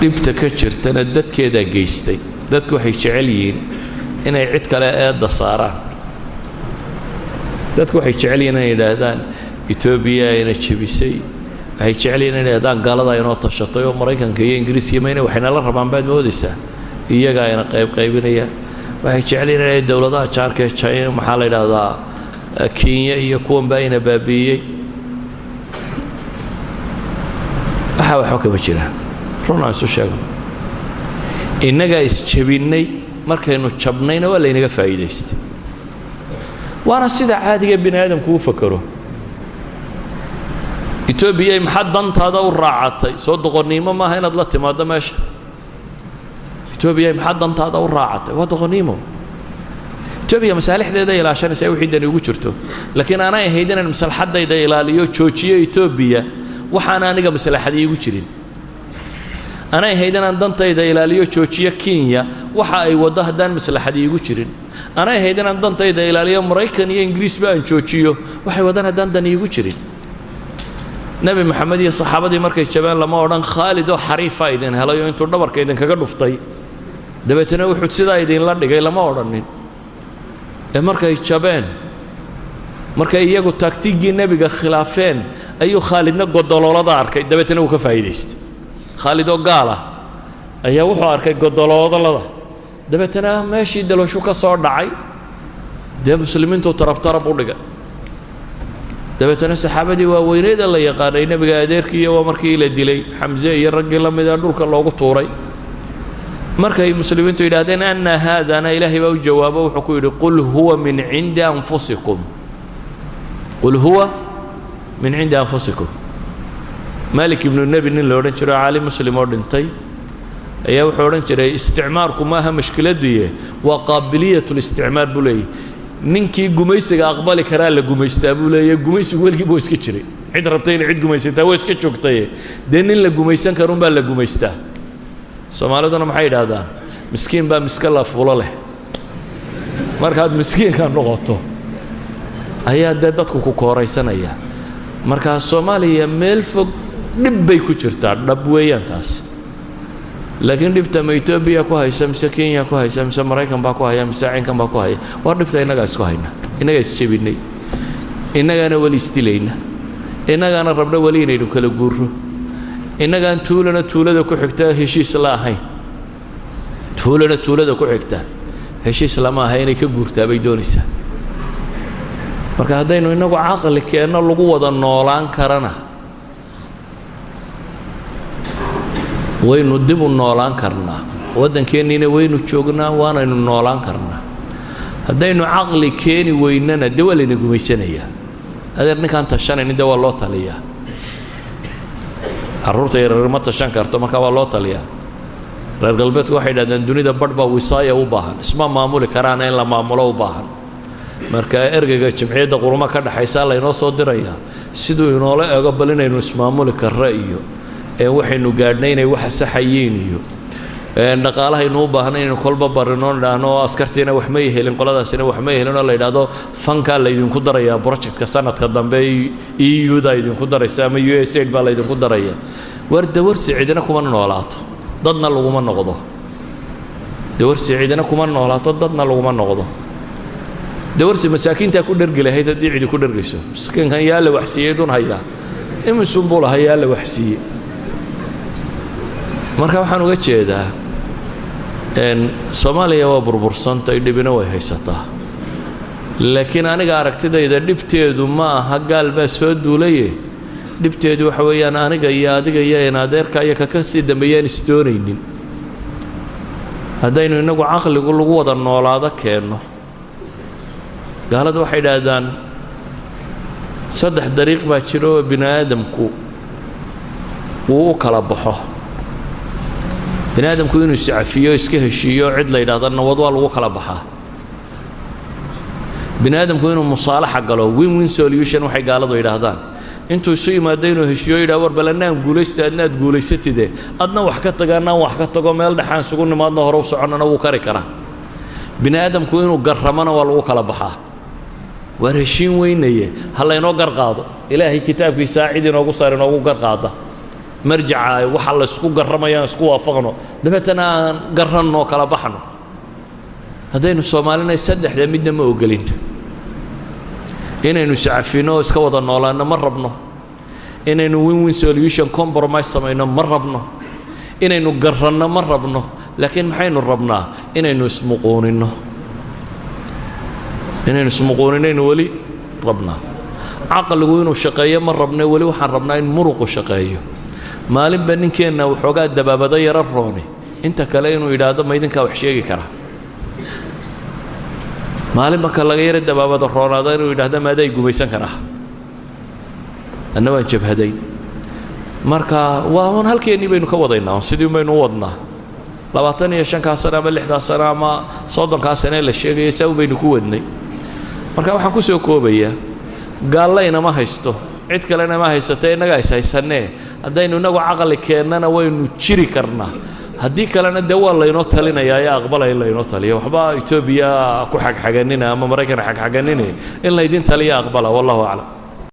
dhibta ka jirtana dadkeeda geystay dadku waxay jecel yihiin inay cid kale eedda saaraan dadku waxay jecel yihiin inay yidhaahdaan Ethiopia ayna jabisay waxay jecel yihiin inay yidhaahdaan gaalada inoo tashatay oo Mareykanka iyo Ingiriiska mayna waxayna la rabaan baad moodaysaa iyaga ayna qaybinaya waxay jecel yihiin inay dawladaha jaarka China maxaa la yidhaahdaa Kenya iyo kuwan bayna baabiyay waxa kama jiraan runaa isu sheego innaga isjabinay markaynu jabnayna waa laynaga faa'iidaystay waana sida caadiga bini aadamku u fakaro Ethiopia maxad dantaada u raacatay soo doqonnimo ma aha inaad la timaado meesha Ethiopia maxad dantaada u raacatay waa doqonnimo Ethiopia masaalixdeeda ilaashanaysa wixii dan ugu jirto laakiin aanay ahayd inaan maslaxadayda ilaaliyo joojiyo Ethiopia waxaan aniga maslaxadii ugu jirin أنا هيدنا دنتا إذا إلى تشوتشيا كينيا وحا أي وضح دان مثل حد يقول شرين أنا هيدنا دنتا إذا إلى أمريكا إنجليز بقى تشوتشيو وحي وضعنا دان يقول شرين نبي محمد الصحابة دي مركز شبان لما وران خالد وحريفة إذن هلا يوم تردبر كإذن كقرب فطي دبتنا وحد سدا إذن لا دقي لما ورانين مركز شبان مركز يجو تكتيك النبي خلافين أيو خالد نقول دولار دار كي دبتنا وكفايدست خالد وقاله أيه وحار كي قد الله دبتنا ماشي دلو شو كسر دعي ده مسلمين تو طرب ورجع دبتنا الصحابة دي ووينيد الله يقارين بقادر كي ومركي لدلي حمزة يرجع لما يدور كله قطوري مركي المسلمين تو يدهن أن هذا أنا إلهي بوجوابه وحكوا قل هو من عند أنفسكم قل هو من عند أنفسكم مالك ابن النبي إن لورن شرع عالم مسلم أردنتي أيه وحورن شرع استعماركم ما هم مشكلة دي وقابلية الاستعمار بولي ننكي جميس أقبل كرال لجميس تابولي جميس يقول كي بويس كشري عد ربطين عد جميس تاويس كشوك تيه دين اللي جميسان كرون بال جميس تا سمعنا محيد هذا مسكين بقى مسكلا فولاله مرك هذا مسكين كان نقطه أيه دادتكو كوريسان أيه مرك الصومالية ملفق نبي كشرتا نبويان تاس لكن دبت ما إثيوبيا كوهاي سمسا كينيا كوهاي سمسا مرايكان باكوهاي مساعين كان باكوهاي وردبت إنا جالس كوهاينا إنا جالس تشبيني إنا جانا ولي استيلينا إنا جانا ربنا ولينا يدو كلا جورو إنا جان تولنا دو كحكتا هشي سلاهين تولنا دو كحكتا هشي سلاما هاي كجورتا بيدونيسا marka hadaynu inagu aqal keeno lagu wada noolaan karana waynu dib u noolaan karnaa wadankeennina waynu joognaa waanaynu noolaan karnaa hadaynu aqli keeni weynana dawladna gumaysanaya adeer ninkan tashanayna dawla loo taliya carruurta yar ma tashan karto marka waa loo taliya reer galbeedku waxay yiraahdaan dunida badhba wisaaya u baahan isma maamuli karaan in la maamulo u baahan marka ergeyga jimciyada quruma ka dhaxaysa la inoo soo diraya sidoo inoo la eego balinaynu ismaamuli karra iyo waxaynu gaadhnay inay wax saxayeen iyo dhaqaalaha inuu u baahnay inuu kolba barino dhaano askartiina wax ma yeelin qoladaasina wax ma yeelin oo la yiraahdo fanka la idinku daraya projectka sanadka dambe EU da idinku daraysa ama USAID baa la idinku daraya warsi cidina kuma noolaato dadna laguma noqdo warsi cidina kuma noolaato dadna laguma noqdo دورسي مساكين تاكل درجله هي تدي عيد كل درجسه مسكين كان ياله وحسيه دون هيا إما سنبوله هيا له وحسيه مركب حنو جتشيدا إن صوماليا وبربرسان تيجي بنوي هيستا لكن أنا قاركت ده إذا دبتيدو ما هقال بس ودوليه دبتيدو حويا أنا جاي نادر كايا ككسي دميان ستورين هذا إنه عقل يقول له وضع النولاده كأنه قالت waxay dhaadaan saddex dariiq baa jiro binaadamku uu kala baxo binaadamku inuu iscafiyo iska heshiyo cid la yiraahdo nabad waa lagu kala baxaa binaadamku inuu musaalaxa galo win-win solution waxay gaaladu yiraahdaan intuu isu yimaado inuu heshiyo yiraahdo war balanaan guulaysta adnaad guulaysatide adna wax ka tagaana wax ka tago meel dhaxaan sugu nimaadna hore u soconana wuu kari karaa binaadamku inuu garramana waa lagu kala baxaa ورشين وينيه هلا ينو قرقاضو إلهي كتابك ساعد ينو قصار ينو قرقاضة marjaca waxa la isku garamayaan isku waafaqno dabeetana aan garanno kala baxno haddaynu Soomaalina saddexda midna ma ogolin inaynu sacafino iska wada noolaano ma rabno inaynu win-win solution compromise samayno ma rabno inaynu garanno ma rabno laakiin maxaynu rabnaa inaynu ismuquunino inaynu wali rabnaa caqligu inuu shaqeeyo ma rabno wali waxaan rabnaa in muruqu shaqeeyo maalinba ninkeenna waxoogaa dabaabada yara rooni inta kale inuu yidhaahdo ma idinkaa wax sheegi karaa maalinba ka laga yara dabaabada roonaada inuu yidhaahdo maaday gumaysan karaa anna waan jabhadayn marka waa un halkeennii baynu ka wadaynaa sidii baynu u wadnaa 25 sano ama 6 sano ama 30 sano la sheegay saa baynu ku wadnay marka waxaan ku soo koobayaa gaalayna ma haysto cid kalena ma haysatay inaga haysanee haddaynu inagu caqli keennana waynu jiri karnaa haddii kalena dee waa laynoo talinayaa ee aqbalaya in laynoo taliyo waxba Itoobiya ku xagxaganina ama Maraykan xagxaganina in laydin taliya aqbala wallahu a'lam